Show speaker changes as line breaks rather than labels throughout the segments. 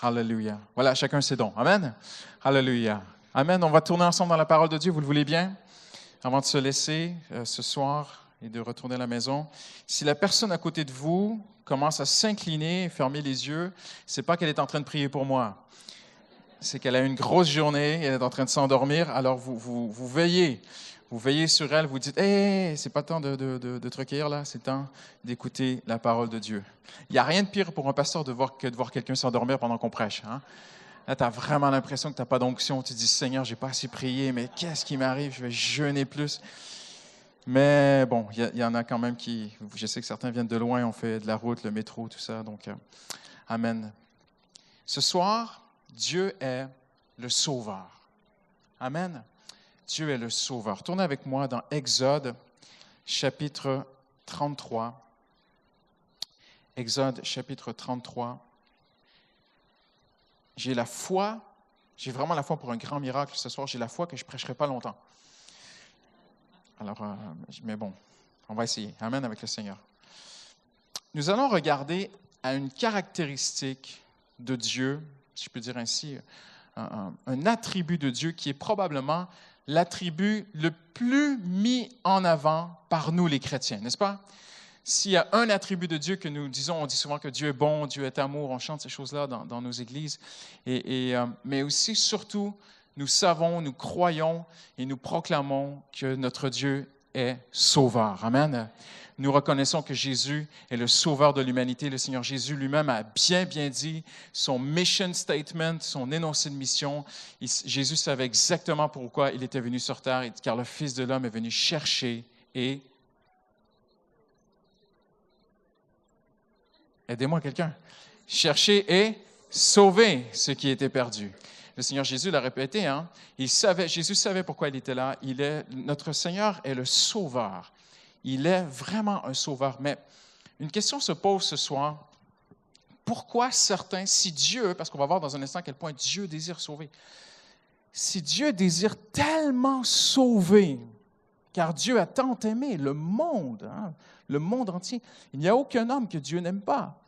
Alléluia. Voilà, chacun ses dons. Amen. Alléluia. Amen. On va tourner ensemble dans la parole de Dieu. Vous le voulez bien? Avant de se laisser ce soir et de retourner à la maison. Si la personne à côté de vous commence à s'incliner et fermer les yeux, c'est pas qu'elle est en train de prier pour moi. C'est qu'elle a eu une grosse journée, elle est en train de s'endormir, alors vous veillez. Vous veillez sur elle, vous dites « Hey, c'est pas temps de te recueillir là, c'est temps d'écouter la parole de Dieu. » Il n'y a rien de pire pour un pasteur que de voir quelqu'un s'endormir pendant qu'on prêche. Hein? Là, tu as vraiment l'impression que tu n'as pas d'onction. Tu te dis « Seigneur, j'ai pas assez prié, mais qu'est-ce qui m'arrive? Je vais jeûner plus. » Mais bon, il y en a quand même qui... Je sais que certains viennent de loin, on fait de la route, le métro, tout ça. Donc, amen. Ce soir, Dieu est le Sauveur. Amen. Dieu est le Sauveur. Tournez avec moi dans Exode, chapitre 33. Exode, chapitre 33. J'ai la foi, j'ai vraiment la foi pour un grand miracle ce soir. J'ai la foi que je ne prêcherai pas longtemps. Alors, mais bon, on va essayer. Amen avec le Seigneur. Nous allons regarder à une caractéristique de Dieu, si je peux dire ainsi, un attribut de Dieu qui est probablement l'attribut le plus mis en avant par nous les chrétiens, n'est-ce pas? S'il y a un attribut de Dieu que nous disons, on dit souvent que Dieu est bon, Dieu est amour, on chante ces choses-là dans nos églises, mais aussi, surtout, nous savons, nous croyons et nous proclamons que notre Dieu est sauveur. Amen. Nous reconnaissons que Jésus est le sauveur de l'humanité. Le Seigneur Jésus lui-même a bien dit son mission statement, son énoncé de mission. Jésus savait exactement pourquoi il était venu sur terre, car le Fils de l'homme est venu chercher et... Aidez-moi quelqu'un. Chercher et sauver ce qui était perdu. Le Seigneur Jésus l'a répété, hein? Jésus savait pourquoi il était là. Notre Seigneur est le sauveur. Il est vraiment un sauveur. Mais une question se pose ce soir. Pourquoi certains, si Dieu, parce qu'on va voir dans un instant à quel point Dieu désire sauver, si Dieu désire tellement sauver, car Dieu a tant aimé le monde entier, il n'y a aucun homme que Dieu n'aime pas.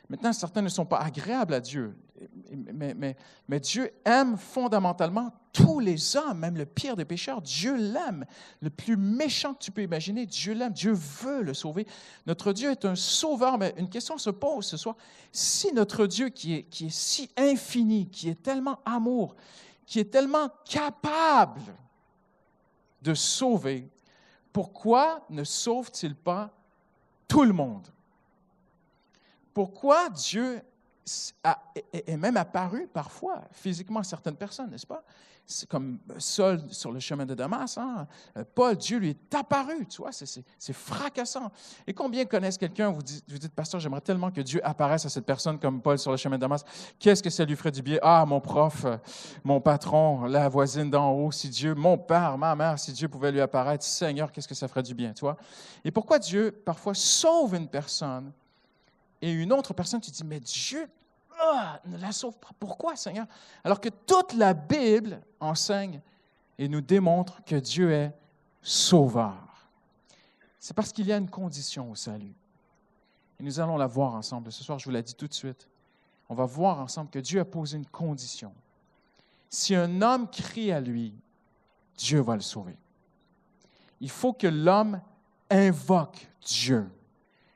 Maintenant, certains ne sont pas agréables à Dieu, mais Dieu aime fondamentalement tous les hommes, même le pire des pécheurs. Dieu l'aime. Le plus méchant que tu peux imaginer, Dieu l'aime. Dieu veut le sauver. Notre Dieu est un sauveur, mais une question se pose ce soir. Si notre Dieu qui est si infini, qui est tellement amour, qui est tellement capable de sauver, pourquoi ne sauve-t-il pas tout le monde? Pourquoi Dieu est même apparu parfois physiquement à certaines personnes, n'est-ce pas? C'est comme Saul sur le chemin de Damas. Hein? Paul, Dieu lui est apparu, tu vois, c'est fracassant. Et combien connaissent quelqu'un, vous dites, pasteur, j'aimerais tellement que Dieu apparaisse à cette personne comme Paul sur le chemin de Damas. Qu'est-ce que ça lui ferait du bien? Ah, mon prof, mon patron, la voisine d'en haut, si Dieu, mon père, ma mère, si Dieu pouvait lui apparaître, Seigneur, qu'est-ce que ça ferait du bien, tu vois? Et pourquoi Dieu, parfois, sauve une personne et une autre personne, tu dis, mais Dieu ne la sauve pas. Pourquoi, Seigneur? Alors que toute la Bible enseigne et nous démontre que Dieu est sauveur. C'est parce qu'il y a une condition au salut. Et nous allons la voir ensemble. Ce soir, je vous l'ai dit tout de suite. On va voir ensemble que Dieu a posé une condition. Si un homme crie à lui, Dieu va le sauver. Il faut que l'homme invoque Dieu.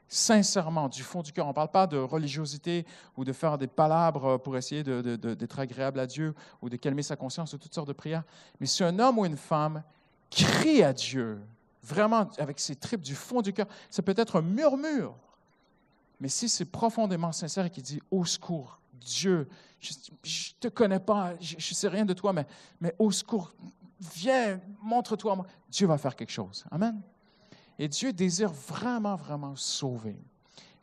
Sincèrement, du fond du cœur. On ne parle pas de religiosité ou de faire des palabres pour essayer d'être agréable à Dieu ou de calmer sa conscience ou toutes sortes de prières. Mais si un homme ou une femme crie à Dieu, vraiment avec ses tripes du fond du cœur, ça peut être un murmure. Mais si c'est profondément sincère et qu'il dit « Au secours, Dieu, je ne te connais pas, je ne sais rien de toi, mais au secours, viens, montre-toi à moi. » Dieu va faire quelque chose. Amen. Et Dieu désire vraiment, vraiment sauver.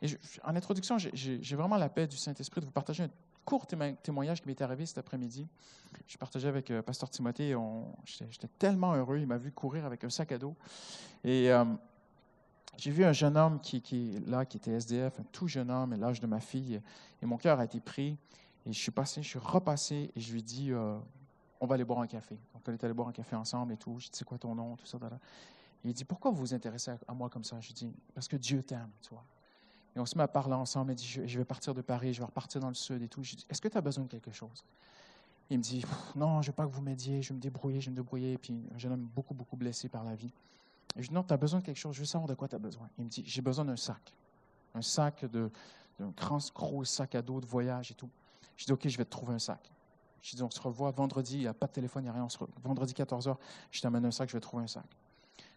Et en introduction, j'ai vraiment la paix du Saint-Esprit de vous partager un court témoignage qui m'est arrivé cet après-midi. Je partageais avec Pasteur Timothée. J'étais tellement heureux. Il m'a vu courir avec un sac à dos. Et j'ai vu un jeune homme qui était SDF, un tout jeune homme, à l'âge de ma fille. Et mon cœur a été pris. Et je suis repassé et je lui ai dit, on va aller boire un café. Donc, on est allé boire un café ensemble et tout. Je dis, c'est quoi ton nom? Tout ça, il dit, pourquoi vous vous intéressez à moi comme ça? Je dis, parce que Dieu t'aime, tu vois. Et on se met à parler ensemble. Il dit, je vais partir de Paris, je vais repartir dans le sud et tout. Je dis, est-ce que tu as besoin de quelque chose? Il me dit, non, je ne veux pas que vous m'aidiez, je vais me débrouiller. Puis un jeune homme beaucoup, beaucoup blessé par la vie. Et je dis, non, tu as besoin de quelque chose, je veux savoir de quoi tu as besoin. Il me dit, j'ai besoin d'un sac. Un sac, d'un gros sac à dos de voyage et tout. Je dis, OK, je vais te trouver un sac. Je dis, on se revoit vendredi, il n'y a pas de téléphone, il n'y a rien. Vendredi 14h, je t'amène un sac, je vais trouver un sac.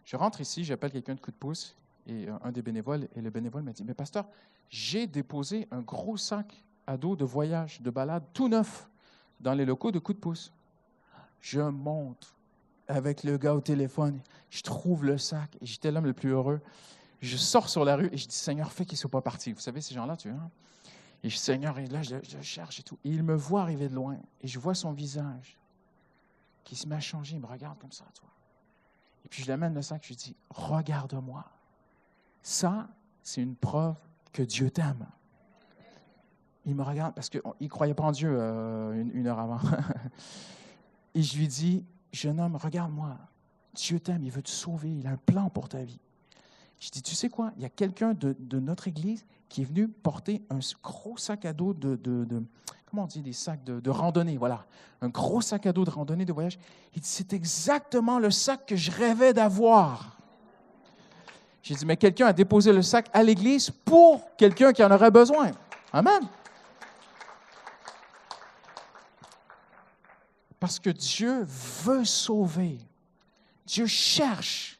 Je rentre ici, j'appelle quelqu'un de coup de pouce, et un des bénévoles, et le bénévole m'a dit, mais pasteur, j'ai déposé un gros sac à dos de voyage, de balade, tout neuf, dans les locaux de coup de pouce. Je monte avec le gars au téléphone, je trouve le sac, et j'étais l'homme le plus heureux. Je sors sur la rue, et je dis, Seigneur, fais qu'ils ne soient pas partis. Vous savez, ces gens-là, tu vois. Et je dis, Seigneur, et là, je le cherche et tout. Et il me voit arriver de loin, et je vois son visage qui se met à changer, il me regarde comme ça, toi. Et puis je l'amène le sac, je lui dis, regarde-moi. Ça, c'est une preuve que Dieu t'aime. Il me regarde parce qu'il ne croyait pas en Dieu une heure avant. Et je lui dis, jeune homme, regarde-moi. Dieu t'aime, il veut te sauver, il a un plan pour ta vie. Je dis, tu sais quoi, il y a quelqu'un de notre église qui est venu porter un gros sac à dos comment on dit, des sacs de randonnée, voilà. Un gros sac à dos de randonnée, de voyage. Il dit, c'est exactement le sac que je rêvais d'avoir. J'ai dit, mais quelqu'un a déposé le sac à l'église pour quelqu'un qui en aurait besoin. Amen. Parce que Dieu veut sauver. Dieu cherche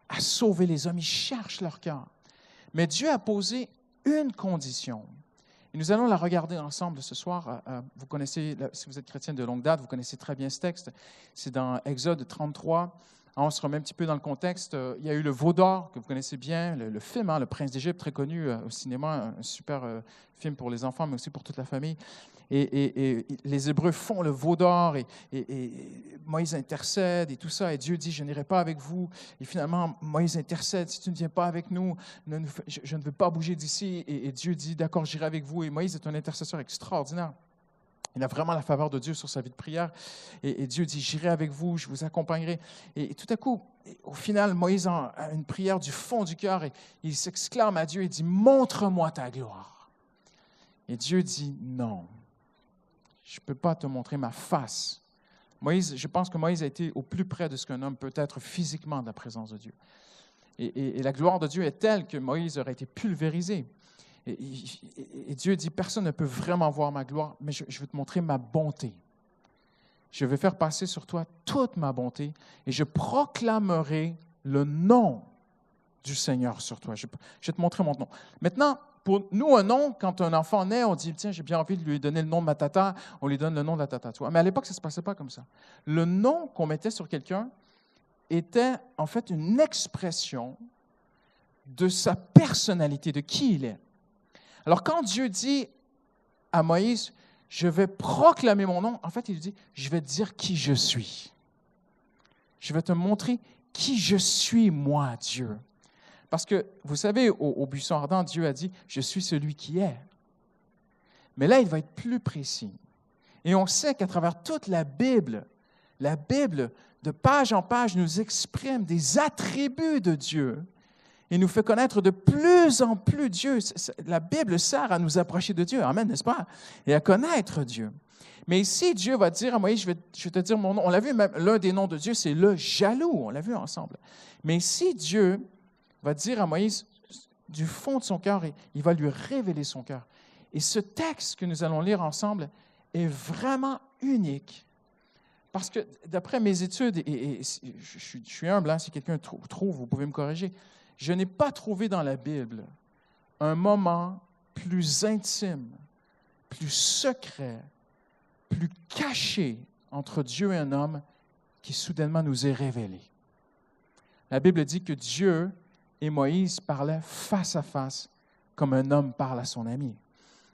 à sauver les hommes. Il cherche leur cœur. Mais Dieu a posé une condition. Et nous allons la regarder ensemble ce soir. Vous connaissez, si vous êtes chrétien de longue date, vous connaissez très bien ce texte. C'est dans Exode 33. On se remet un petit peu dans le contexte. Il y a eu le veau d'or, que vous connaissez bien, le film, Le Prince d'Égypte, très connu au cinéma, un super film pour les enfants, mais aussi pour toute la famille. Et les Hébreux font le veau d'or, et Moïse intercède, et tout ça, et Dieu dit, je n'irai pas avec vous. Et finalement, Moïse intercède, si tu ne viens pas avec nous, je ne veux pas bouger d'ici. Et Dieu dit, d'accord, j'irai avec vous. Et Moïse est un intercesseur extraordinaire. Il a vraiment la faveur de Dieu sur sa vie de prière. Et Dieu dit, j'irai avec vous, je vous accompagnerai. Et tout à coup, au final, Moïse a une prière du fond du cœur, et il s'exclame à Dieu, il dit, montre-moi ta gloire. Et Dieu dit, non. Je ne peux pas te montrer ma face. Je pense que Moïse a été au plus près de ce qu'un homme peut être physiquement de la présence de Dieu. Et la gloire de Dieu est telle que Moïse aurait été pulvérisé. Et Dieu dit, personne ne peut vraiment voir ma gloire, mais je vais te montrer ma bonté. Je vais faire passer sur toi toute ma bonté et je proclamerai le nom du Seigneur sur toi. Je vais te montrer mon nom. Maintenant, pour nous, un nom, quand un enfant naît, on dit, tiens, j'ai bien envie de lui donner le nom de ma tata, on lui donne le nom de la tata. Mais à l'époque, ça ne se passait pas comme ça. Le nom qu'on mettait sur quelqu'un était en fait une expression de sa personnalité, de qui il est. Alors, quand Dieu dit à Moïse, je vais proclamer mon nom, en fait, il dit, je vais te dire qui je suis. Je vais te montrer qui je suis, moi, Dieu. Parce que, vous savez, au buisson ardent, Dieu a dit, je suis celui qui est. Mais là, il va être plus précis. Et on sait qu'à travers toute la Bible, de page en page, nous exprime des attributs de Dieu et nous fait connaître de plus en plus Dieu. La Bible sert à nous approcher de Dieu, amen, n'est-ce pas? Et à connaître Dieu. Mais ici, Dieu va dire à Moïse, je vais te dire mon nom. On l'a vu, même l'un des noms de Dieu, c'est le jaloux. On l'a vu ensemble. Mais ici, Dieu va dire à Moïse, du fond de son cœur, il va lui révéler son cœur. Et ce texte que nous allons lire ensemble est vraiment unique. Parce que, d'après mes études, et je suis humble, si quelqu'un trouve, vous pouvez me corriger, je n'ai pas trouvé dans la Bible un moment plus intime, plus secret, plus caché entre Dieu et un homme qui soudainement nous est révélé. La Bible dit que Dieu et Moïse parlaient face à face comme un homme parle à son ami.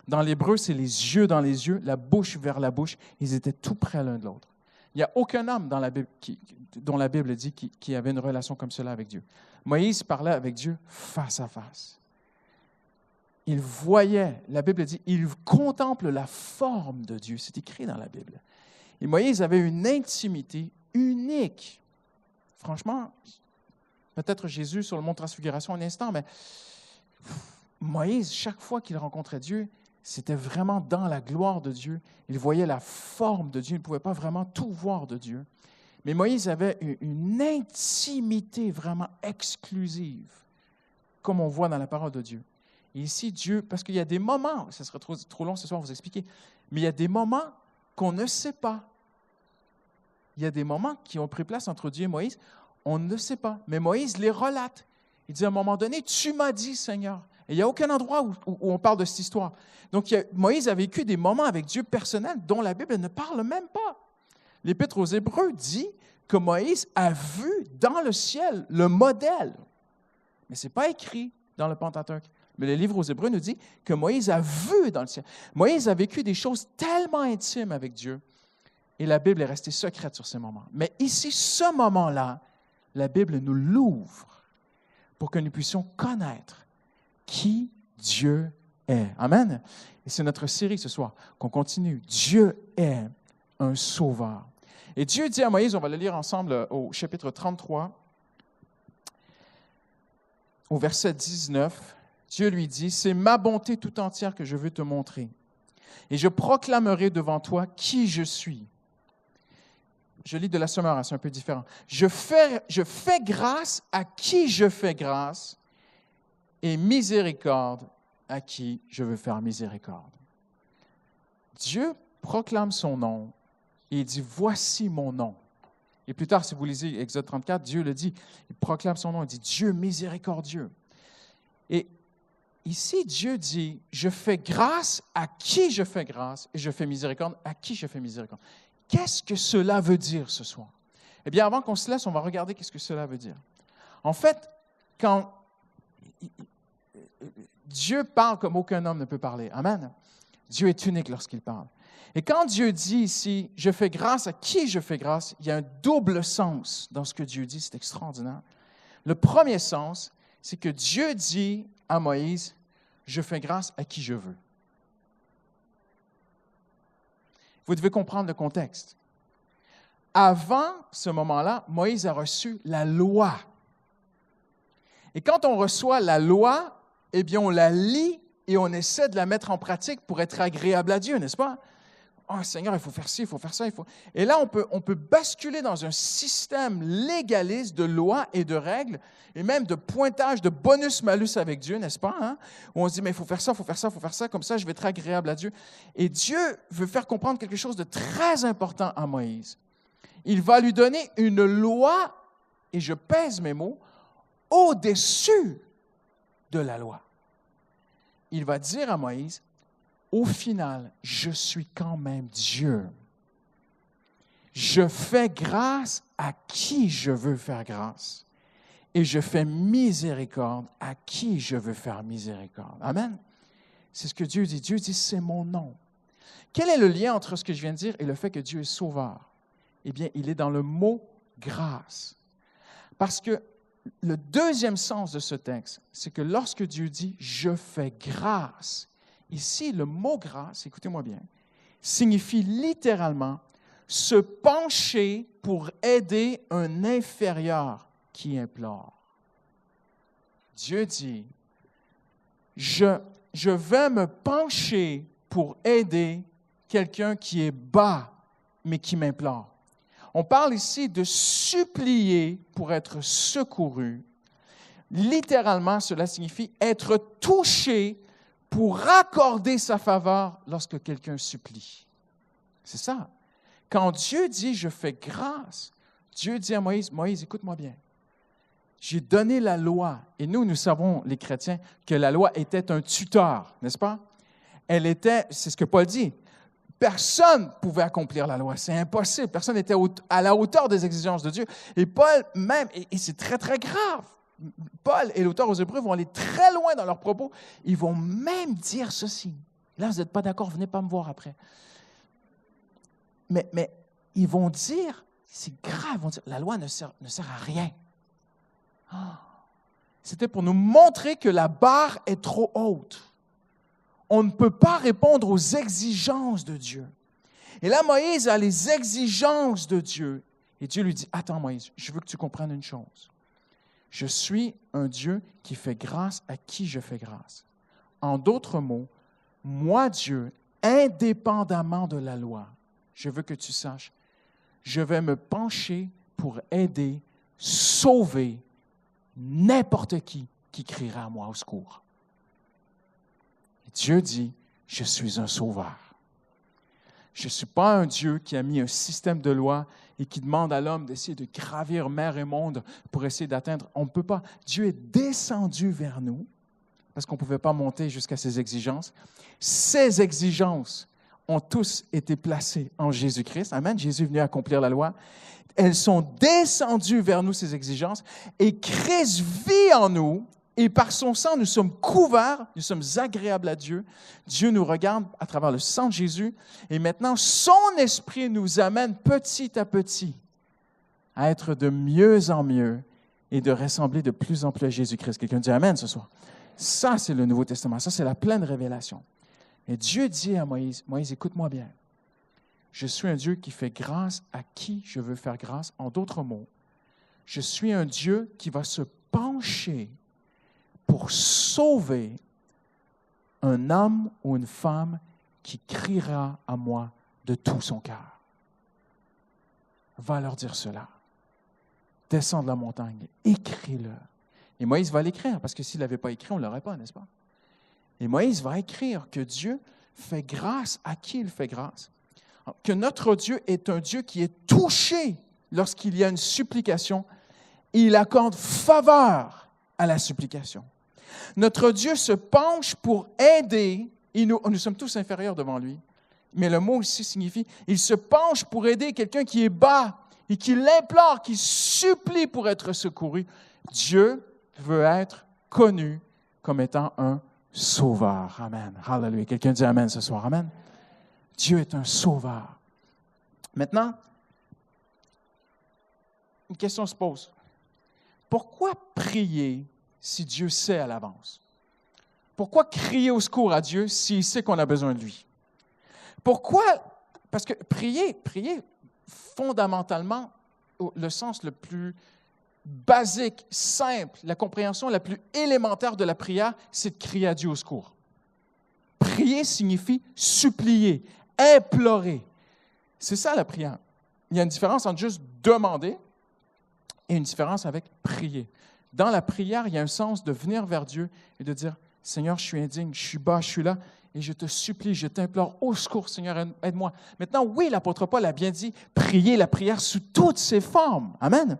Dans l'hébreu, c'est les yeux dans les yeux, la bouche vers la bouche. Ils étaient tout près l'un de l'autre. Il n'y a aucun homme dans la Bible dont la Bible dit qui avait une relation comme cela avec Dieu. Moïse parlait avec Dieu face à face. Il voyait, la Bible dit, il contemple la forme de Dieu. C'est écrit dans la Bible. Et Moïse avait une intimité unique. Franchement, peut-être Jésus sur le mont de Transfiguration un instant, mais Moïse, chaque fois qu'il rencontrait Dieu, c'était vraiment dans la gloire de Dieu. Il voyait la forme de Dieu. Il ne pouvait pas vraiment tout voir de Dieu. Mais Moïse avait une intimité vraiment exclusive, comme on voit dans la parole de Dieu. Et ici, Dieu, parce qu'il y a des moments, ça serait trop long ce soir à vous expliquer, mais il y a des moments qu'on ne sait pas. Il y a des moments qui ont pris place entre Dieu et Moïse, on ne sait pas. Mais Moïse les relate. Il dit à un moment donné, « Tu m'as dit, Seigneur. » Et il n'y a aucun endroit où on parle de cette histoire. Donc, Moïse a vécu des moments avec Dieu personnels dont la Bible ne parle même pas. L'Épître aux Hébreux dit que Moïse a vu dans le ciel le modèle. Mais ce n'est pas écrit dans le Pentateuque. Mais le livre aux Hébreux nous dit que Moïse a vu dans le ciel. Moïse a vécu des choses tellement intimes avec Dieu et la Bible est restée secrète sur ces moments. Mais ici, ce moment-là, la Bible nous l'ouvre pour que nous puissions connaître qui Dieu est. Amen. Et c'est notre série ce soir qu'on continue. Dieu est un sauveur. Et Dieu dit à Moïse, on va le lire ensemble au chapitre 33, au verset 19, Dieu lui dit, « C'est ma bonté tout entière que je veux te montrer, et je proclamerai devant toi qui je suis. » Je lis de la Sommeur, c'est un peu différent. « Je fais grâce à qui je fais grâce, et miséricorde à qui je veux faire miséricorde. » Dieu proclame son nom, et il dit, « Voici mon nom. » Et plus tard, si vous lisez Exode 34, Dieu le dit, il proclame son nom, il dit, « Dieu miséricordieux. » Et ici, Dieu dit, « Je fais grâce à qui je fais grâce, et je fais miséricorde à qui je fais miséricorde. » Qu'est-ce que cela veut dire ce soir? Eh bien, avant qu'on se laisse, on va regarder qu'est-ce que cela veut dire. En fait, quand Dieu parle comme aucun homme ne peut parler, amen, Dieu est unique lorsqu'il parle. Et quand Dieu dit ici, « Je fais grâce à qui je fais grâce », il y a un double sens dans ce que Dieu dit, c'est extraordinaire. Le premier sens, c'est que Dieu dit à Moïse, « Je fais grâce à qui je veux. » Vous devez comprendre le contexte. Avant ce moment-là, Moïse a reçu la loi. Et quand on reçoit la loi, eh bien, on la lit et on essaie de la mettre en pratique pour être agréable à Dieu, n'est-ce pas? « Oh Seigneur, il faut faire ci, il faut faire ça, il faut... » Et là, on peut basculer dans un système légaliste de lois et de règles, et même de pointage, de bonus-malus avec Dieu, n'est-ce pas? Hein? Où on se dit, mais il faut faire ça, il faut faire ça, il faut faire ça, comme ça, je vais être agréable à Dieu. Et Dieu veut faire comprendre quelque chose de très important à Moïse. Il va lui donner une loi, et je pèse mes mots, au-dessus de la loi. Il va dire à Moïse, au final, je suis quand même Dieu. Je fais grâce à qui je veux faire grâce. Et je fais miséricorde à qui je veux faire miséricorde. Amen. C'est ce que Dieu dit. Dieu dit, c'est mon nom. Quel est le lien entre ce que je viens de dire et le fait que Dieu est sauveur? Eh bien, il est dans le mot grâce. Parce que le deuxième sens de ce texte, c'est que lorsque Dieu dit, je fais grâce, ici, le mot « grâce », écoutez-moi bien, signifie littéralement se pencher pour aider un inférieur qui implore. Dieu dit, je vais me pencher pour aider quelqu'un qui est bas, mais qui m'implore. On parle ici de supplier pour être secouru. Littéralement, cela signifie être touché pour accorder sa faveur lorsque quelqu'un supplie. C'est ça. Quand Dieu dit « je fais grâce », Dieu dit à Moïse, « Moïse, écoute-moi bien. J'ai donné la loi. » Et nous savons, les chrétiens, que la loi était un tuteur, n'est-ce pas? Elle était, c'est ce que Paul dit, personne ne pouvait accomplir la loi. C'est impossible. Personne n'était à la hauteur des exigences de Dieu. Et Paul même, et c'est très, très grave, Paul et l'auteur aux Hébreux vont aller très loin dans leurs propos. Ils vont même dire ceci. Là, vous n'êtes pas d'accord, venez pas me voir après. Mais ils vont dire, c'est grave, ils vont dire, la loi ne sert à rien. Oh. C'était pour nous montrer que la barre est trop haute. On ne peut pas répondre aux exigences de Dieu. Et là, Moïse a les exigences de Dieu. Et Dieu lui dit, attends Moïse, je veux que tu comprennes une chose. Je suis un Dieu qui fait grâce à qui je fais grâce. En d'autres mots, moi, Dieu, indépendamment de la loi, je veux que tu saches, je vais me pencher pour aider, sauver n'importe qui criera à moi au secours. Et Dieu dit, je suis un sauveur. Je ne suis pas un Dieu qui a mis un système de loi et qui demande à l'homme d'essayer de gravir mer et monde pour essayer d'atteindre. On ne peut pas. Dieu est descendu vers nous parce qu'on ne pouvait pas monter jusqu'à ses exigences. Ces exigences ont tous été placées en Jésus-Christ. Amen. Jésus est venu accomplir la loi. Elles sont descendues vers nous, ces exigences, et Christ vit en nous. Et par son sang, nous sommes couverts, nous sommes agréables à Dieu. Dieu nous regarde à travers le sang de Jésus. Et maintenant, son esprit nous amène petit à petit à être de mieux en mieux et de ressembler de plus en plus à Jésus-Christ. Quelqu'un dit Amen ce soir. Ça, c'est le Nouveau Testament. Ça, c'est la pleine révélation. Et Dieu dit à Moïse, Moïse, écoute-moi bien. Je suis un Dieu qui fait grâce à qui je veux faire grâce. En d'autres mots, je suis un Dieu qui va se pencher pour sauver un homme ou une femme qui criera à moi de tout son cœur. Va leur dire cela. Descends de la montagne, écris-le. Et Moïse va l'écrire, parce que s'il ne l'avait pas écrit, on ne l'aurait pas, n'est-ce pas? Et Moïse va écrire que Dieu fait grâce à qui il fait grâce. Que notre Dieu est un Dieu qui est touché lorsqu'il y a une supplication et il accorde faveur à la supplication. Notre Dieu se penche pour aider, et nous sommes tous inférieurs devant lui, mais le mot ici signifie, il se penche pour aider quelqu'un qui est bas et qui l'implore, qui supplie pour être secouru. Dieu veut être connu comme étant un sauveur. Amen. Hallelujah. Quelqu'un dit Amen ce soir. Amen. Dieu est un sauveur. Maintenant, une question se pose. Pourquoi prier si Dieu sait à l'avance? Pourquoi crier au secours à Dieu s'il sait qu'on a besoin de lui? Pourquoi? Parce que prier fondamentalement, le sens le plus basique, simple, la compréhension la plus élémentaire de la prière, c'est de crier à Dieu au secours. Prier signifie supplier, implorer. C'est ça la prière. Il y a une différence entre juste demander et une différence avec prier. Dans la prière, il y a un sens de venir vers Dieu et de dire, Seigneur, je suis indigne, je suis bas, je suis là, et je te supplie, je t'implore, au secours, Seigneur, aide-moi. Maintenant, oui, l'apôtre Paul a bien dit, prier la prière sous toutes ses formes. Amen.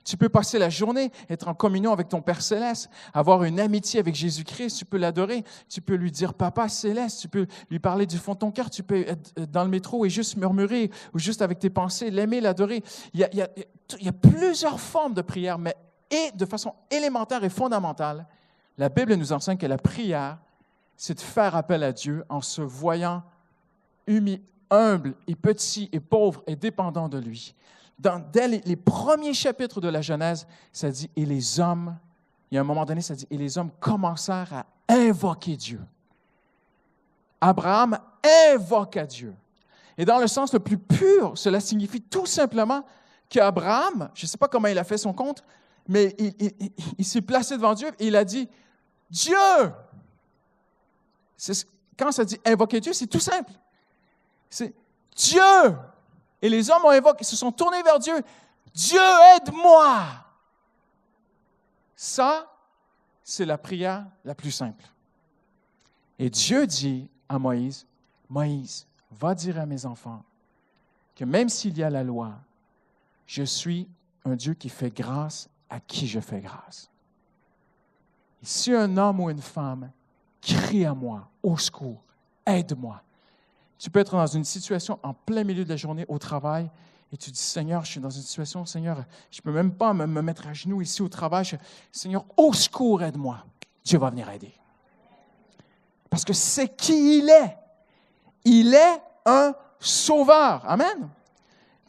Tu peux passer la journée, être en communion avec ton Père Céleste, avoir une amitié avec Jésus-Christ, tu peux l'adorer, tu peux lui dire « Papa Céleste », tu peux lui parler du fond de ton cœur, tu peux être dans le métro et juste murmurer ou juste avec tes pensées, l'aimer, l'adorer. Il y a plusieurs formes de prière, mais de façon élémentaire et fondamentale, la Bible nous enseigne que la prière, c'est de faire appel à Dieu en se voyant humble et petit et pauvre et dépendant de lui. Dès les premiers chapitres de la Genèse, ça dit « Et les hommes », il y a un moment donné, ça dit « Et les hommes commencèrent à invoquer Dieu ». Abraham invoqua Dieu. Et dans le sens le plus pur, cela signifie tout simplement qu'Abraham, je ne sais pas comment il a fait son compte, mais il s'est placé devant Dieu et il a dit « Dieu ». Quand ça dit « invoquer Dieu », c'est tout simple. C'est « Dieu ». Et les hommes ont invoqué, se sont tournés vers Dieu. « Dieu, aide-moi » Ça, c'est la prière la plus simple. Et Dieu dit à Moïse, « Moïse, va dire à mes enfants que même s'il y a la loi, je suis un Dieu qui fait grâce à qui je fais grâce. Et si un homme ou une femme crie à moi, au secours, aide-moi. » Tu peux être dans une situation en plein milieu de la journée au travail et tu dis, Seigneur, je suis dans une situation, Seigneur, je ne peux même pas me mettre à genoux ici au travail. Seigneur, au secours, aide-moi. Dieu va venir aider. Parce que c'est qui il est. Il est un sauveur. Amen.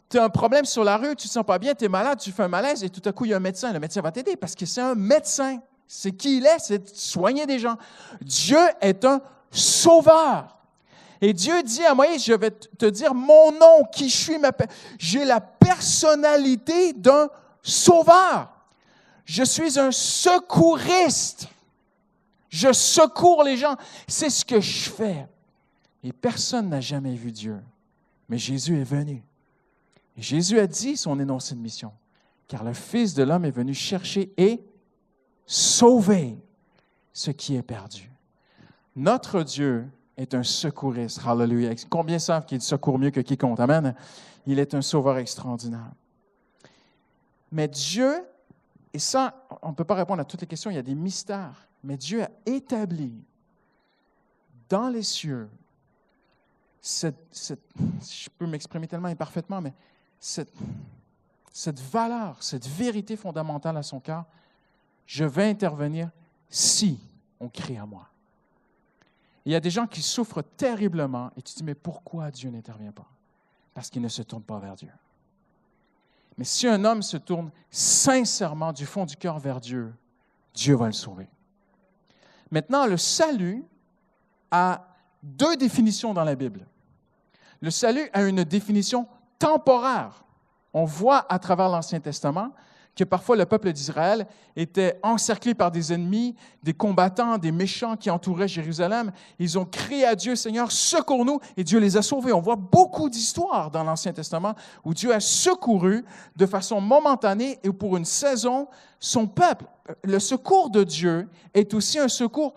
Tu as un problème sur la rue, tu ne te sens pas bien, tu es malade, tu fais un malaise et tout à coup, il y a un médecin. Le médecin va t'aider parce que c'est un médecin. C'est qui il est, c'est de soigner des gens. Dieu est un sauveur. Et Dieu dit à Moïse, je vais te dire mon nom, qui je suis. J'ai la personnalité d'un sauveur. Je suis un secouriste. Je secours les gens. C'est ce que je fais. Et personne n'a jamais vu Dieu. Mais Jésus est venu. Et Jésus a dit son énoncé de mission. Car le Fils de l'homme est venu chercher et sauver ce qui est perdu. Notre Dieu est un secouriste. Hallelujah. Combien savent qu'il secourt mieux que quiconque? Amen. Il est un sauveur extraordinaire. Mais Dieu, et ça, on ne peut pas répondre à toutes les questions, il y a des mystères, mais Dieu a établi dans les cieux je peux m'exprimer tellement imparfaitement, mais cette valeur, cette vérité fondamentale à son cœur, je vais intervenir si on crie à moi. Il y a des gens qui souffrent terriblement et tu te dis, mais pourquoi Dieu n'intervient pas? Parce qu'il ne se tourne pas vers Dieu. Mais si un homme se tourne sincèrement du fond du cœur vers Dieu, Dieu va le sauver. Maintenant, le salut a deux définitions dans la Bible. Le salut a une définition temporaire. On voit à travers l'Ancien Testament que parfois le peuple d'Israël était encerclé par des ennemis, des combattants, des méchants qui entouraient Jérusalem. Ils ont crié à Dieu, « Seigneur, secours-nous » et Dieu les a sauvés. On voit beaucoup d'histoires dans l'Ancien Testament où Dieu a secouru de façon momentanée et pour une saison son peuple. Le secours de Dieu est aussi un secours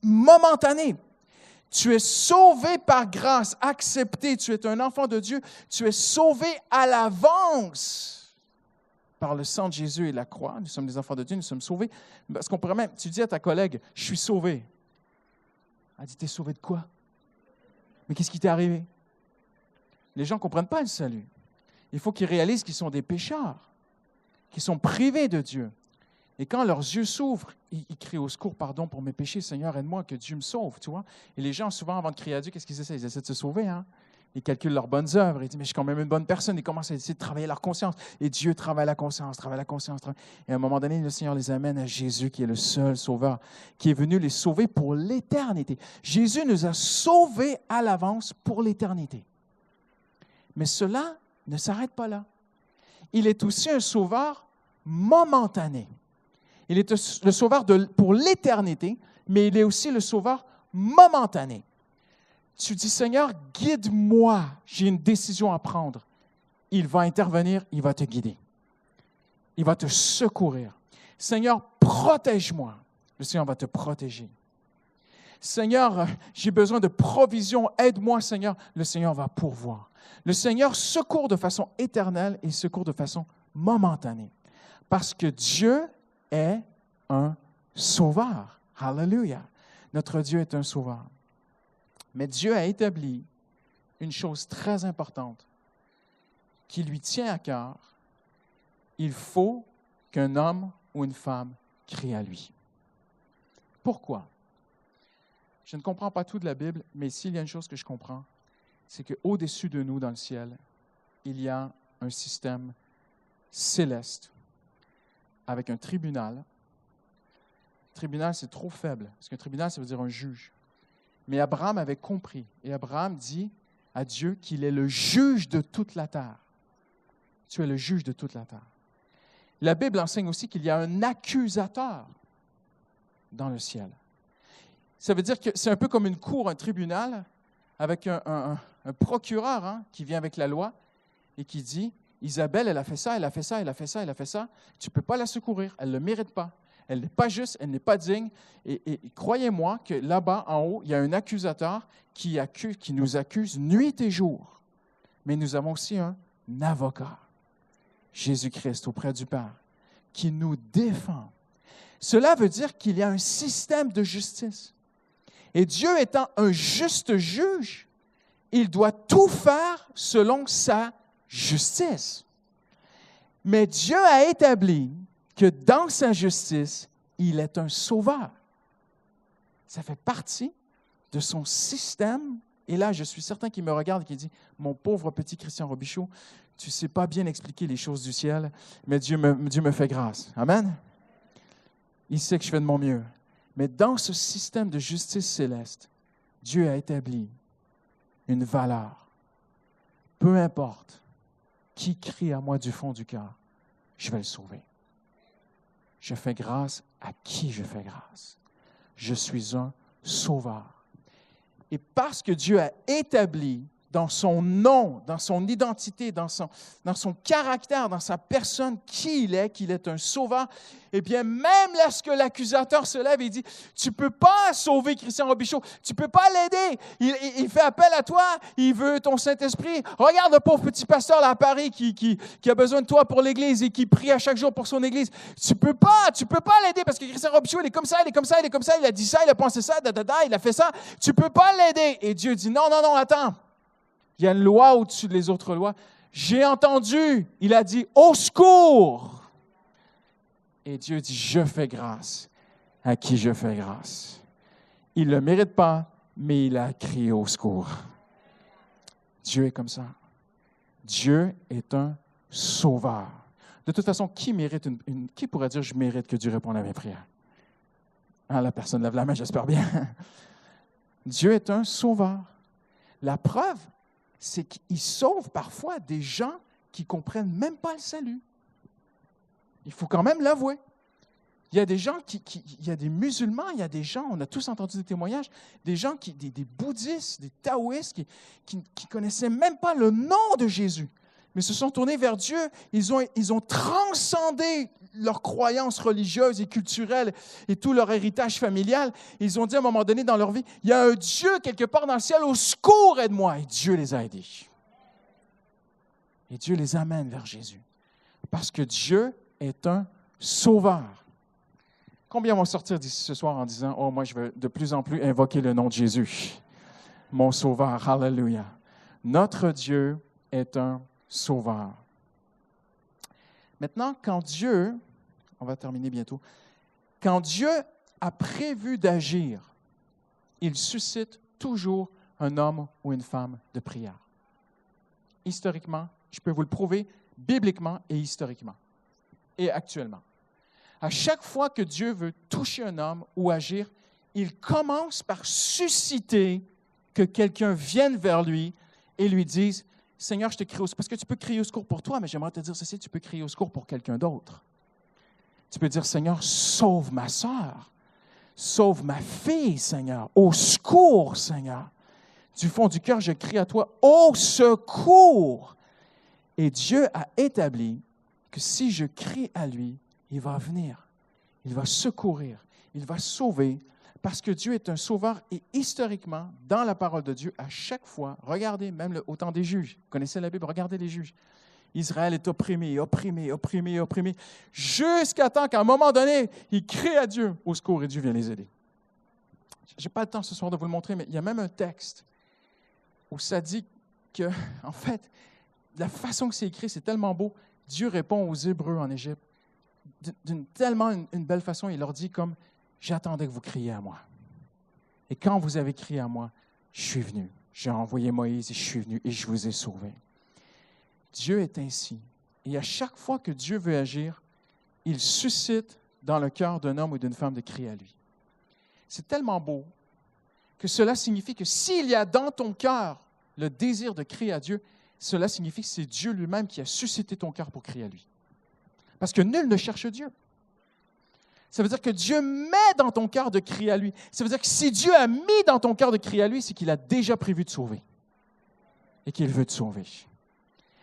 momentané. Tu es sauvé par grâce, accepté, tu es un enfant de Dieu, tu es sauvé à l'avance. Par le sang de Jésus et la croix, nous sommes des enfants de Dieu, nous sommes sauvés. Parce qu'on pourrait même, tu dis à ta collègue, « Je suis sauvé. » Elle dit, « T'es sauvé de quoi? » Mais qu'est-ce qui t'est arrivé? Les gens ne comprennent pas le salut. Il faut qu'ils réalisent qu'ils sont des pécheurs, qu'ils sont privés de Dieu. Et quand leurs yeux s'ouvrent, ils crient au secours, « Pardon pour mes péchés, Seigneur, aide-moi, que Dieu me sauve. » Tu vois? Et les gens, souvent, avant de crier à Dieu, qu'est-ce qu'ils essaient? Ils essaient de se sauver, hein? Ils calculent leurs bonnes œuvres. Ils disent, mais je suis quand même une bonne personne. Ils commencent à essayer de travailler leur conscience. Et Dieu travaille la conscience, travaille la conscience. Et à un moment donné, le Seigneur les amène à Jésus, qui est le seul sauveur, qui est venu les sauver pour l'éternité. Jésus nous a sauvés à l'avance pour l'éternité. Mais cela ne s'arrête pas là. Il est aussi un sauveur momentané. Il est le sauveur pour l'éternité, mais il est aussi le sauveur momentané. Tu dis, Seigneur, guide-moi, j'ai une décision à prendre. Il va intervenir, il va te guider. Il va te secourir. Seigneur, protège-moi. Le Seigneur va te protéger. Seigneur, j'ai besoin de provision, aide-moi, Seigneur. Le Seigneur va pourvoir. Le Seigneur secourt de façon éternelle et secourt de façon momentanée. Parce que Dieu est un sauveur. Alléluia. Notre Dieu est un sauveur. Mais Dieu a établi une chose très importante qui lui tient à cœur. Il faut qu'un homme ou une femme crie à lui. Pourquoi? Je ne comprends pas tout de la Bible, mais s'il y a une chose que je comprends, c'est qu'au-dessus de nous, dans le ciel, il y a un système céleste avec un tribunal. Le tribunal, c'est trop faible, parce qu'un tribunal, ça veut dire un juge. Mais Abraham avait compris, et Abraham dit à Dieu qu'il est le juge de toute la terre. Tu es le juge de toute la terre. La Bible enseigne aussi qu'il y a un accusateur dans le ciel. Ça veut dire que c'est un peu comme une cour, un tribunal, avec un procureur qui vient avec la loi et qui dit, Isabelle, elle a fait ça, elle a fait ça, elle a fait ça, elle a fait ça. Tu ne peux pas la secourir, elle ne le mérite pas. Elle n'est pas juste, elle n'est pas digne. Et croyez-moi que là-bas, en haut, il y a un accusateur qui nous accuse nuit et jour. Mais nous avons aussi un avocat, Jésus-Christ, auprès du Père, qui nous défend. Cela veut dire qu'il y a un système de justice. Et Dieu étant un juste juge, il doit tout faire selon sa justice. Mais Dieu a établi que dans sa justice, il est un sauveur. Ça fait partie de son système. Et là, je suis certain qu'il me regarde et qu'il dit, « Mon pauvre petit Christian Robichaud, tu ne sais pas bien expliquer les choses du ciel, mais Dieu me fait grâce. » Amen? Il sait que je fais de mon mieux. Mais dans ce système de justice céleste, Dieu a établi une valeur. Peu importe qui crie à moi du fond du cœur, je vais le sauver. Je fais grâce à qui je fais grâce. je suis un sauveur. Et parce que Dieu a établi dans son nom, dans son identité, dans son caractère, dans sa personne, qu'il est un sauveur, eh bien, même lorsque l'accusateur se lève et dit, tu ne peux pas sauver Christian Robichaud, tu ne peux pas l'aider, il fait appel à toi, il veut ton Saint-Esprit. Regarde le pauvre petit pasteur là à Paris qui a besoin de toi pour l'Église et qui prie à chaque jour pour son Église. Tu peux pas l'aider parce que Christian Robichaud, il est comme ça, il est comme ça, il est comme ça, il a dit ça, il a pensé ça, il a fait ça. Tu ne peux pas l'aider. Et Dieu dit, non, attends. Il y a une loi au-dessus des autres lois. J'ai entendu, il a dit, au secours. Et Dieu dit, je fais grâce à qui je fais grâce. Il ne le mérite pas, mais il a crié au secours. Dieu est comme ça. Dieu est un sauveur. De toute façon, qui pourrait dire, je mérite que Dieu réponde à mes prières? Ah, la personne lève la main, j'espère bien. Dieu est un sauveur. La preuve, c'est qu'il sauve parfois des gens qui ne comprennent même pas le salut. Il faut quand même l'avouer. Il y a des gens il y a des musulmans, il y a des gens, on a tous entendu des témoignages, des gens, des bouddhistes, des taoïstes qui ne connaissaient même pas le nom de Jésus, mais se sont tournés vers Dieu. Ils ont transcendé leurs croyances religieuses et culturelles et tout leur héritage familial. Ils ont dit à un moment donné dans leur vie, il y a un Dieu quelque part dans le ciel, au secours, aide-moi. Et Dieu les a aidés. Et Dieu les amène vers Jésus. Parce que Dieu est un sauveur. Combien vont sortir d'ici ce soir en disant, oh, moi, je veux de plus en plus invoquer le nom de Jésus, mon sauveur, hallelujah. Notre Dieu est un sauveur. Maintenant, quand Dieu, on va terminer bientôt, quand Dieu a prévu d'agir, il suscite toujours un homme ou une femme de prière. Historiquement, je peux vous le prouver, bibliquement et historiquement, et actuellement. À chaque fois que Dieu veut toucher un homme ou agir, il commence par susciter que quelqu'un vienne vers lui et lui dise, Seigneur, je te crie au secours. Parce que tu peux crier au secours pour toi, mais j'aimerais te dire ceci, tu peux crier au secours pour quelqu'un d'autre. Tu peux dire, Seigneur, sauve ma sœur. Sauve ma fille, Seigneur. Au secours, Seigneur. Du fond du cœur, je crie à toi, au secours. Et Dieu a établi que si je crie à lui, il va venir. Il va secourir. Il va sauver. Parce que Dieu est un sauveur et historiquement, dans la parole de Dieu, à chaque fois, regardez même au temps des juges, vous connaissez la Bible, regardez les juges. Israël est opprimé, jusqu'à temps qu'à un moment donné, ils crient à Dieu au secours et Dieu vient les aider. Je n'ai pas le temps ce soir de vous le montrer, mais il y a même un texte où ça dit que, en fait, la façon que c'est écrit, c'est tellement beau. Dieu répond aux Hébreux en Égypte d'une tellement une belle façon. Il leur dit comme, j'attendais que vous criez à moi. Et quand vous avez crié à moi, je suis venu. J'ai envoyé Moïse et je suis venu et je vous ai sauvés. Dieu est ainsi. Et à chaque fois que Dieu veut agir, il suscite dans le cœur d'un homme ou d'une femme de crier à lui. C'est tellement beau que cela signifie que s'il y a dans ton cœur le désir de crier à Dieu, cela signifie que c'est Dieu lui-même qui a suscité ton cœur pour crier à lui. Parce que nul ne cherche Dieu. Ça veut dire que Dieu met dans ton cœur de crier à lui. Ça veut dire que si Dieu a mis dans ton cœur de crier à lui, c'est qu'il a déjà prévu de sauver et qu'il veut te sauver.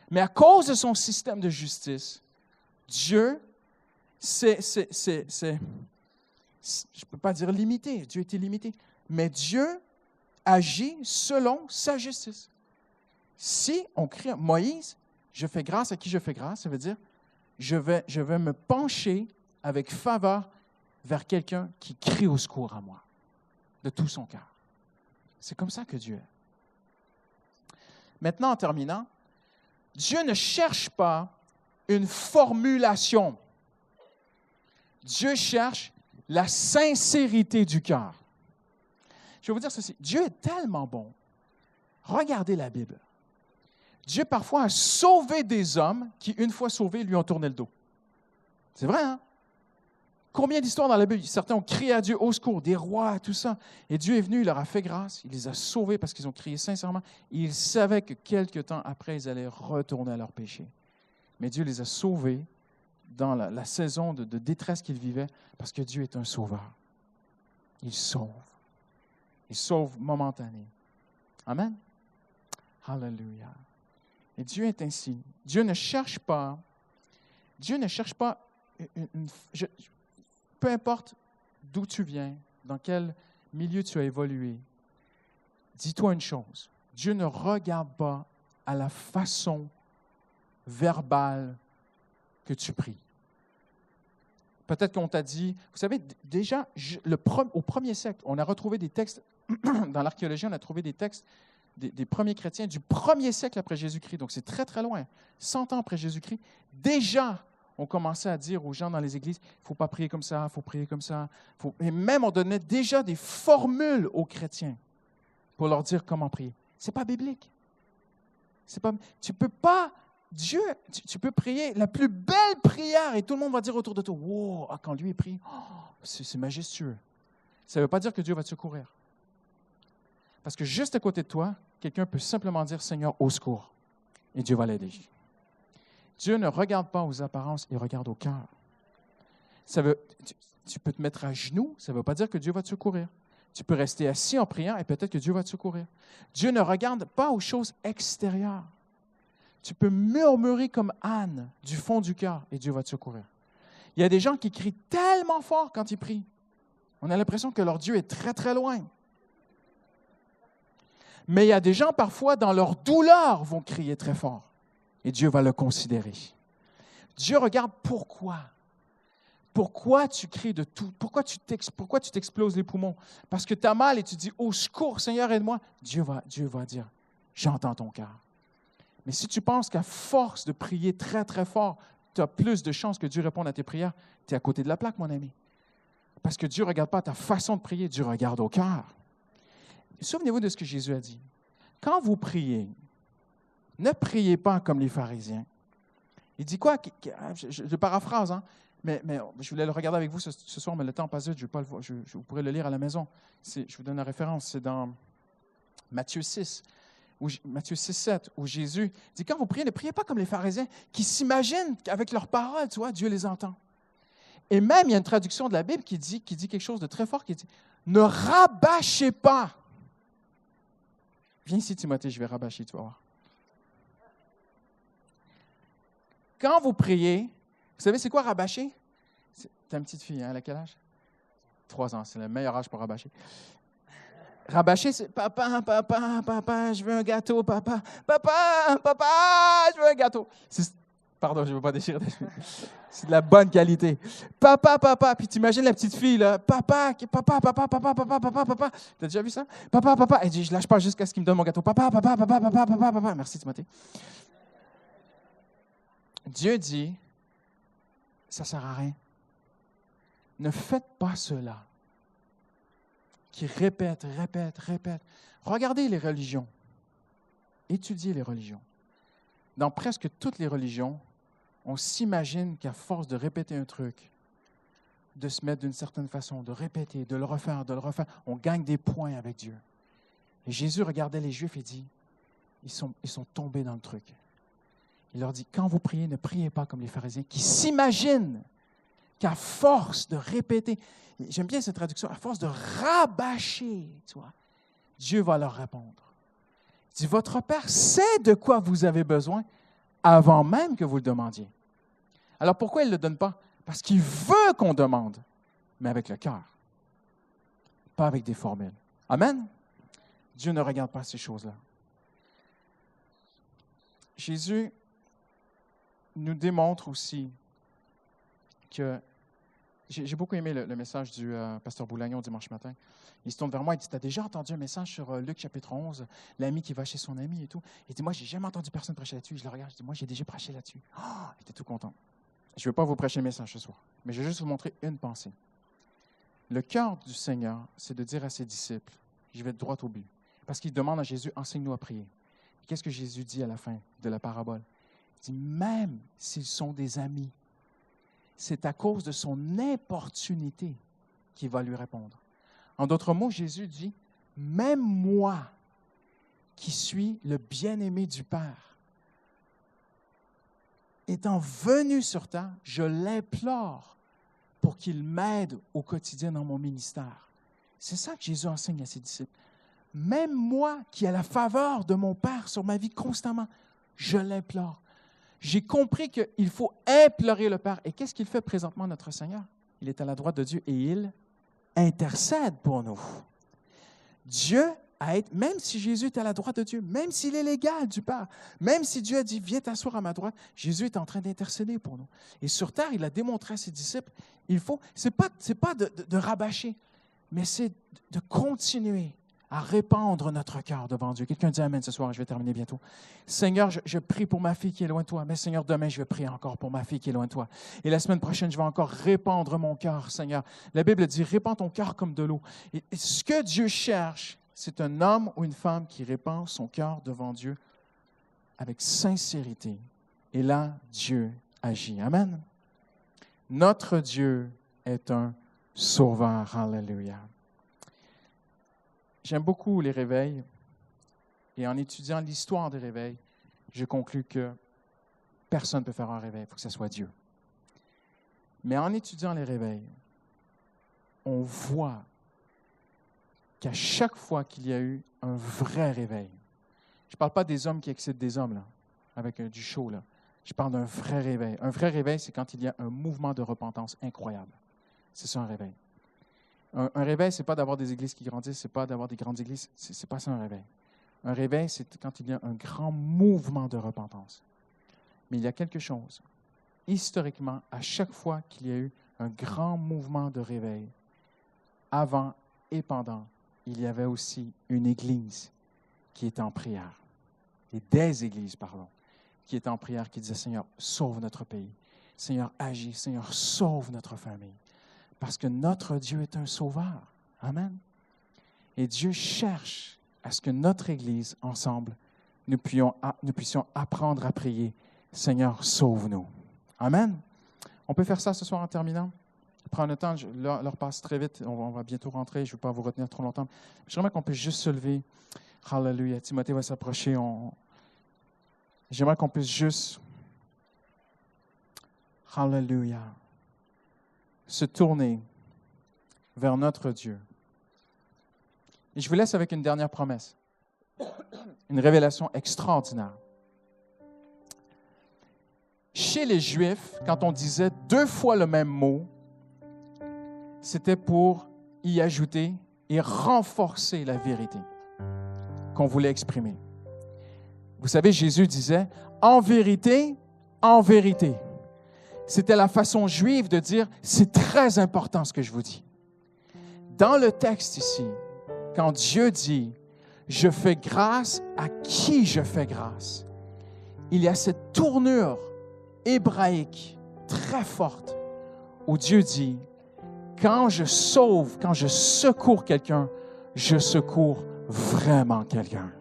Mais à cause de son système de justice, Dieu, je ne peux pas dire limité, Dieu est illimité, mais Dieu agit selon sa justice. Si on crie à Moïse, je fais grâce à qui je fais grâce, ça veut dire je vais me pencher avec faveur vers quelqu'un qui crie au secours à moi, de tout son cœur. C'est comme ça que Dieu est. Maintenant, en terminant, Dieu ne cherche pas une formulation. Dieu cherche la sincérité du cœur. Je vais vous dire ceci, Dieu est tellement bon. Regardez la Bible. Dieu parfois a sauvé des hommes qui, une fois sauvés, lui ont tourné le dos. C'est vrai, hein? Combien d'histoires dans la Bible? Certains ont crié à Dieu au secours, des rois, tout ça. Et Dieu est venu, il leur a fait grâce, il les a sauvés parce qu'ils ont crié sincèrement. Et ils savaient que quelque temps après, ils allaient retourner à leur péché. Mais Dieu les a sauvés dans la saison de détresse qu'ils vivaient parce que Dieu est un sauveur. Il sauve. Il sauve momentanément. Amen. Hallelujah. Et Dieu est ainsi. Dieu ne cherche pas peu importe d'où tu viens, dans quel milieu tu as évolué, dis-toi une chose. Dieu ne regarde pas à la façon verbale que tu pries. Peut-être qu'on t'a dit, vous savez, déjà, au premier siècle, on a retrouvé des textes, dans l'archéologie, on a trouvé des textes des premiers chrétiens du premier siècle après Jésus-Christ. Donc, c'est très, très loin. 100 ans après Jésus-Christ, déjà, on commençait à dire aux gens dans les églises, il ne faut pas prier comme ça, il faut prier comme ça. Et même, on donnait déjà des formules aux chrétiens pour leur dire comment prier. Ce n'est pas biblique. Tu peux pas, Dieu, tu peux prier la plus belle prière et tout le monde va dire autour de toi, « Wow, quand lui prie, c'est majestueux. » Ça ne veut pas dire que Dieu va te secourir. Parce que juste à côté de toi, quelqu'un peut simplement dire, « Seigneur, au secours. » Et Dieu va l'aider. Dieu ne regarde pas aux apparences, il regarde au cœur. Tu peux te mettre à genoux, ça ne veut pas dire que Dieu va te secourir. Tu peux rester assis en priant et peut-être que Dieu va te secourir. Dieu ne regarde pas aux choses extérieures. Tu peux murmurer comme Anne du fond du cœur et Dieu va te secourir. Il y a des gens qui crient tellement fort quand ils prient. On a l'impression que leur Dieu est très, très loin. Mais il y a des gens, parfois, dans leur douleur, vont crier très fort. Et Dieu va le considérer. Dieu regarde pourquoi. Pourquoi tu cries de tout? Pourquoi tu t'exploses les poumons? Parce que tu as mal et tu dis, « Au secours, Seigneur, aide-moi. » Dieu va dire, « J'entends ton cœur. » Mais si tu penses qu'à force de prier très, très fort, tu as plus de chances que Dieu réponde à tes prières, tu es à côté de la plaque, mon ami. Parce que Dieu ne regarde pas ta façon de prier, Dieu regarde au cœur. Souvenez-vous de ce que Jésus a dit. Quand vous priez, ne priez pas comme les pharisiens. Il dit quoi? Je paraphrase, hein? Mais je voulais le regarder avec vous ce soir, mais le temps passe vite, je vais pas le voir. Vous pourrez le lire à la maison. Je vous donne la référence, c'est dans Matthieu 6, Matthieu 6, 7, où Jésus dit, quand vous priez, ne priez pas comme les pharisiens qui s'imaginent qu'avec leurs paroles, tu vois, Dieu les entend. Et même, il y a une traduction de la Bible qui dit quelque chose de très fort, qui dit, ne rabâchez pas. Viens ici, Timothée, je vais rabâcher, tu vas voir. Quand vous priez, vous savez, c'est quoi rabâcher? T'as une petite fille, hein? Elle a quel âge? 3 ans, c'est le meilleur âge pour rabâcher. Rabâcher, c'est papa, je veux un gâteau, papa, je veux un gâteau. Pardon, je ne veux pas déchirer. C'est de la bonne qualité. Papa, puis t'imagines la petite fille, là, papa. T'as déjà vu ça? Papa. Elle dit, je lâche pas jusqu'à ce qu'il me donne mon gâteau. Papa. Merci, Timothée. Dieu dit, ça ne sert à rien. Ne faites pas cela. Qui répète. Regardez les religions. Étudiez les religions. Dans presque toutes les religions, on s'imagine qu'à force de répéter un truc, de se mettre d'une certaine façon, de répéter, de le refaire, on gagne des points avec Dieu. Et Jésus regardait les Juifs et dit, ils sont tombés dans le truc. Il leur dit, quand vous priez, ne priez pas comme les pharisiens qui s'imaginent qu'à force de répéter, j'aime bien cette traduction, à force de rabâcher, tu vois, Dieu va leur répondre. Il dit, votre Père sait de quoi vous avez besoin avant même que vous le demandiez. Alors pourquoi il ne le donne pas? Parce qu'il veut qu'on demande, mais avec le cœur, pas avec des formules. Amen? Dieu ne regarde pas ces choses-là. Jésus nous démontre aussi que j'ai beaucoup aimé le message du pasteur Boulagnon dimanche matin. Il se tourne vers moi et dit, tu as déjà entendu un message sur Luc chapitre 11, l'ami qui va chez son ami et tout. Il dit, moi, j'ai jamais entendu personne prêcher là-dessus. Je le regarde, je dis, moi, j'ai déjà prêché là-dessus. Il était tout content. Je ne veux pas vous prêcher le message ce soir, mais je vais juste vous montrer une pensée. Le cœur du Seigneur, c'est de dire à ses disciples, je vais droit au but. Parce qu'il demande à Jésus, enseigne-nous à prier. Et qu'est-ce que Jésus dit à la fin de la parabole? Il dit, même s'ils sont des amis, c'est à cause de son importunité qu'il va lui répondre. En d'autres mots, Jésus dit, même moi, qui suis le bien-aimé du Père, étant venu sur terre, je l'implore pour qu'il m'aide au quotidien dans mon ministère. C'est ça que Jésus enseigne à ses disciples. Même moi, qui ai la faveur de mon Père sur ma vie constamment, je l'implore. J'ai compris qu'il faut implorer le Père. Et qu'est-ce qu'il fait présentement, notre Seigneur? Il est à la droite de Dieu et il intercède pour nous. Dieu, même si Jésus est à la droite de Dieu, même s'il est l'égal du Père, même si Dieu a dit « Viens t'asseoir à ma droite », Jésus est en train d'intercéder pour nous. Et sur terre, il a démontré à ses disciples, ce n'est pas de rabâcher, mais c'est de continuer à répandre notre cœur devant Dieu. Quelqu'un dit Amen ce soir, je vais terminer bientôt. Seigneur, je prie pour ma fille qui est loin de toi, mais Seigneur, demain, je vais prier encore pour ma fille qui est loin de toi. Et la semaine prochaine, je vais encore répandre mon cœur, Seigneur. La Bible dit, répands ton cœur comme de l'eau. Et ce que Dieu cherche, c'est un homme ou une femme qui répand son cœur devant Dieu avec sincérité. Et là, Dieu agit. Amen. Notre Dieu est un sauveur. Alléluia. J'aime beaucoup les réveils et en étudiant l'histoire des réveils, je conclus que personne ne peut faire un réveil, il faut que ce soit Dieu. Mais en étudiant les réveils, on voit qu'à chaque fois qu'il y a eu un vrai réveil, je ne parle pas des hommes qui excitent des hommes, là, avec du show, là. Je parle d'un vrai réveil. Un vrai réveil, c'est quand il y a un mouvement de repentance incroyable. C'est ça un réveil. Un réveil, ce n'est pas d'avoir des églises qui grandissent, ce n'est pas d'avoir des grandes églises, ce n'est pas ça un réveil. Un réveil, c'est quand il y a un grand mouvement de repentance. Mais il y a quelque chose. Historiquement, à chaque fois qu'il y a eu un grand mouvement de réveil, avant et pendant, il y avait aussi une église qui était en prière. Et des églises, pardon, qui étaient en prière, qui disaient, Seigneur, sauve notre pays. Seigneur, agis. Seigneur, sauve notre famille. Parce que notre Dieu est un sauveur. Amen. Et Dieu cherche à ce que notre Église, ensemble, nous puissions apprendre à prier. Seigneur, sauve-nous. Amen. On peut faire ça ce soir en terminant? Prends le temps, l'heure passe très vite. On va bientôt rentrer. Je ne veux pas vous retenir trop longtemps. J'aimerais qu'on puisse juste se lever. Hallelujah. Timothée va s'approcher. J'aimerais qu'on puisse juste... Hallelujah. Se tourner vers notre Dieu. Et je vous laisse avec une dernière promesse, une révélation extraordinaire. Chez les Juifs, quand on disait 2 fois le même mot, c'était pour y ajouter et renforcer la vérité qu'on voulait exprimer. Vous savez, Jésus disait « en vérité, en vérité ». C'était la façon juive de dire « c'est très important ce que je vous dis ». Dans le texte ici, quand Dieu dit « je fais grâce à qui je fais grâce », il y a cette tournure hébraïque très forte où Dieu dit « quand je sauve, quand je secours quelqu'un, je secours vraiment quelqu'un ».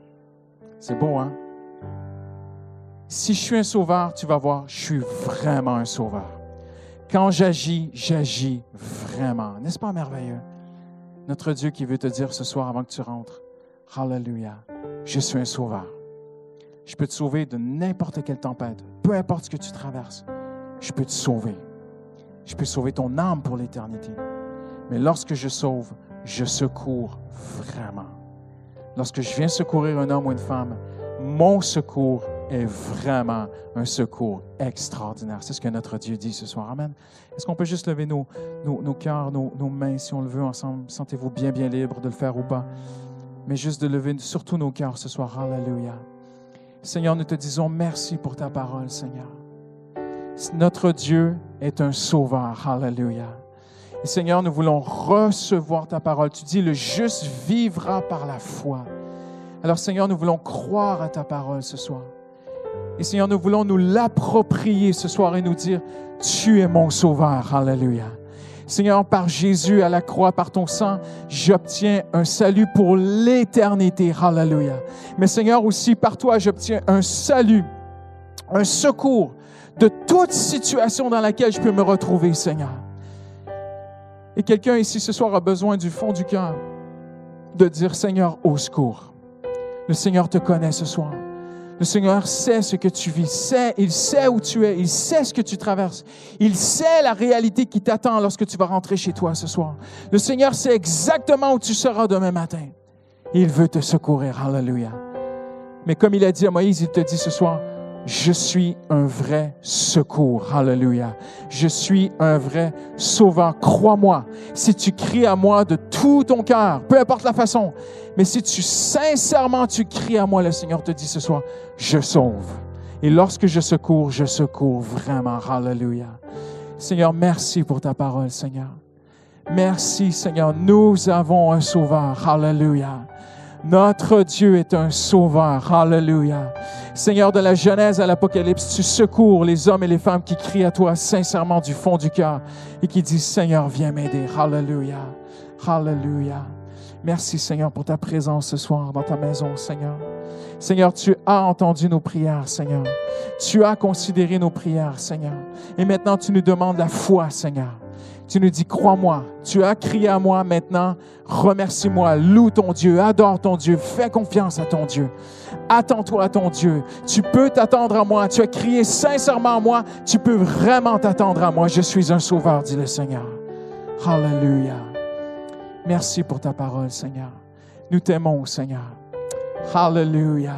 C'est beau, hein? Si je suis un sauveur, tu vas voir, je suis vraiment un sauveur. Quand j'agis, j'agis vraiment. N'est-ce pas merveilleux? Notre Dieu qui veut te dire ce soir avant que tu rentres, Hallelujah, je suis un sauveur. Je peux te sauver de n'importe quelle tempête, peu importe ce que tu traverses. Je peux te sauver. Je peux sauver ton âme pour l'éternité. Mais lorsque je sauve, je secours vraiment. Lorsque je viens secourir un homme ou une femme, mon secours est vraiment un secours extraordinaire. C'est ce que notre Dieu dit ce soir. Amen. Est-ce qu'on peut juste lever nos cœurs, nos mains, si on le veut ensemble? Sentez-vous bien libre de le faire ou pas? Mais juste de lever surtout nos cœurs ce soir. Alléluia. Seigneur, nous te disons merci pour ta parole, Seigneur. Notre Dieu est un sauveur. Alléluia. Et Seigneur, nous voulons recevoir ta parole. Tu dis, le juste vivra par la foi. Alors, Seigneur, nous voulons croire à ta parole ce soir. Et Seigneur, nous voulons nous l'approprier ce soir et nous dire, tu es mon sauveur. Alléluia. Seigneur, par Jésus à la croix, par ton sang, j'obtiens un salut pour l'éternité. Alléluia. Mais Seigneur, aussi par toi, j'obtiens un salut, un secours de toute situation dans laquelle je peux me retrouver, Seigneur. Et quelqu'un ici ce soir a besoin du fond du cœur de dire, Seigneur, au secours. Le Seigneur te connaît ce soir. Le Seigneur sait ce que tu vis, il sait où tu es, il sait ce que tu traverses. Il sait la réalité qui t'attend lorsque tu vas rentrer chez toi ce soir. Le Seigneur sait exactement où tu seras demain matin. Il veut te secourir. Alléluia. Mais comme il a dit à Moïse, il te dit ce soir, je suis un vrai secours. Alléluia. Je suis un vrai sauveur. Crois-moi. Si tu cries à moi de tout ton cœur, peu importe la façon, mais si sincèrement tu cries à moi, le Seigneur te dit ce soir, je sauve. Et lorsque je secours vraiment. Alléluia. Seigneur, merci pour ta parole, Seigneur. Merci, Seigneur. Nous avons un sauveur. Alléluia. Notre Dieu est un sauveur. Alléluia. Seigneur, de la Genèse à l'Apocalypse, tu secours les hommes et les femmes qui crient à toi sincèrement du fond du cœur et qui disent, Seigneur, viens m'aider. Alléluia. Alléluia. Merci, Seigneur, pour ta présence ce soir dans ta maison, Seigneur. Seigneur, tu as entendu nos prières, Seigneur. Tu as considéré nos prières, Seigneur. Et maintenant, tu nous demandes la foi, Seigneur. Tu nous dis, crois-moi, tu as crié à moi maintenant, remercie-moi, loue ton Dieu, adore ton Dieu, fais confiance à ton Dieu. Attends-toi à ton Dieu. Tu peux t'attendre à moi, tu as crié sincèrement à moi, tu peux vraiment t'attendre à moi. Je suis un sauveur, dit le Seigneur. Alléluia. Merci pour ta parole, Seigneur. Nous t'aimons, Seigneur. Alléluia.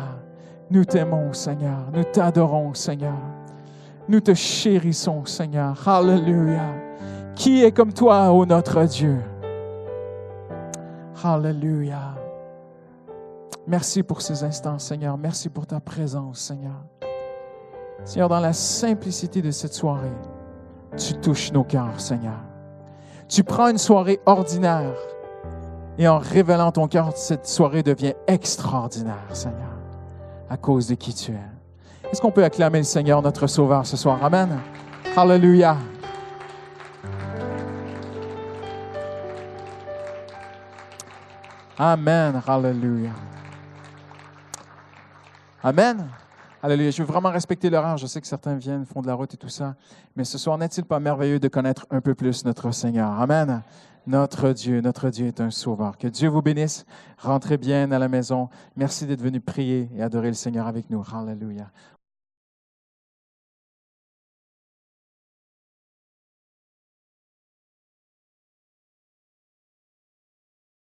Nous t'aimons, Seigneur. Nous t'adorons, Seigneur. Nous te chérissons, Seigneur. Alléluia. Qui est comme toi, ô notre Dieu? Alléluia. Merci pour ces instants, Seigneur. Merci pour ta présence, Seigneur. Seigneur, dans la simplicité de cette soirée, tu touches nos cœurs, Seigneur. Tu prends une soirée ordinaire et en révélant ton cœur, cette soirée devient extraordinaire, Seigneur, à cause de qui tu es. Est-ce qu'on peut acclamer le Seigneur, notre Sauveur, ce soir? Amen. Alléluia. Amen. Alléluia. Amen. Alléluia. Je veux vraiment respecter l'horaire. Je sais que certains viennent, font de la route et tout ça. Mais ce soir, n'est-il pas merveilleux de connaître un peu plus notre Seigneur? Amen. Notre Dieu est un sauveur. Que Dieu vous bénisse. Rentrez bien à la maison. Merci d'être venu prier et adorer le Seigneur avec nous. Alléluia.